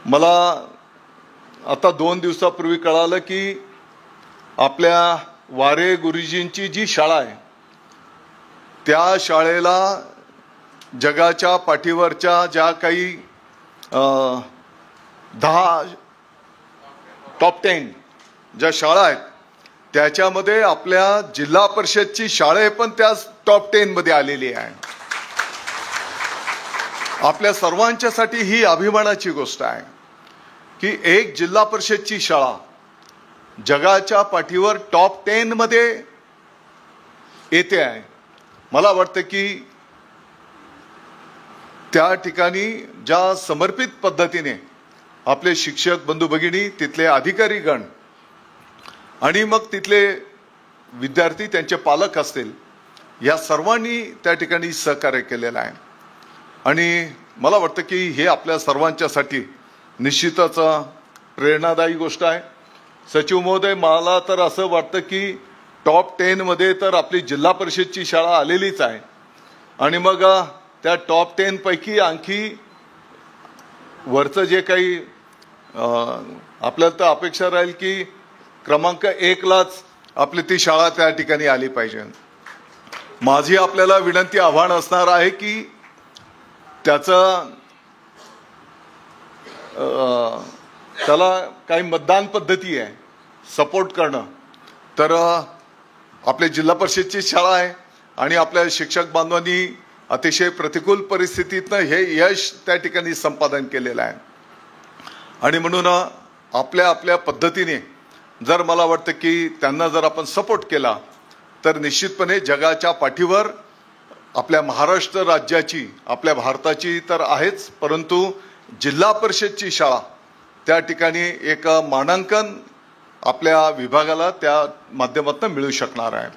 मला आता 2 दिवसापूर्वी कळालं की आपल्या वारे गुरुजींची जी शाळा आहे त्या शाळेला जगाच्या पाठीवरच्या ज्या काही 10 टॉप 10 ज्या शाळा आहेत त्याच्यामध्ये आपल्या जिल्हा परिषदची शाळा पण त्या टॉप 10 मध्ये आलेली आहे। आपल्या सर्वांच्यासाठी ही अभिमानाची गोष्ट आहे की एक जिल्हा परिषदची शाळा जगाच्या पाठीवर टॉप 10 मध्ये येते आहे। मला वाटतं की त्या ठिकाणी ज्या समर्पित पद्धतीने आपले शिक्षक बंधू भगिनी, तिथले अधिकारी गण आणि मग तिथले विद्यार्थी, त्यांचे पालक असतील, या सर्वांनी त्या ठिकाणी सहकार्य केलेलं आहे। आणि मला वाटतं की हे आपल्या सर्वांच्यासाठी निश्चितच प्रेरणादायी गोष्ट आहे। सचिव महोदय, मला तर असं वाटतं की टॉप 10 मध्ये तर आपली जिल्हा परिषदची शाळा आलेलीच आहे आणि मग त्या टॉप 10 पैकी आणखी वरचं जे काही आपल्याला तर अपेक्षा राहील की क्रमांक 1 लाच आपली ती शाळा त्या ठिकाणी आली पाहिजे। माझी आपल्याला विनंती, आव्हान असणार आहे की त्याचं त्याला काही मतदान पद्धती आहे सपोर्ट करणं, तर आपल्या जिल्हा परिषदची शाळा आहे आणि आपल्या शिक्षक बांधवांनी अतिशय प्रतिकूल परिस्थितीतनं हे यश त्या ठिकाणी संपादन केलेलं आहे। आणि म्हणून आपल्या आपल्या पद्धतीने जर मला वाटतं की त्यांना जर आपण सपोर्ट केला तर निश्चितपणे जगाच्या पाठीवर आपल्या महाराष्ट्र राज्याची, आपल्या भारताची तर आहेच, परंतु जिल्हा परिषदची शाळा त्या ठिकाणी एक मानांकन आपल्या विभागाला त्या माध्यमातून मिळू शकणार आहे।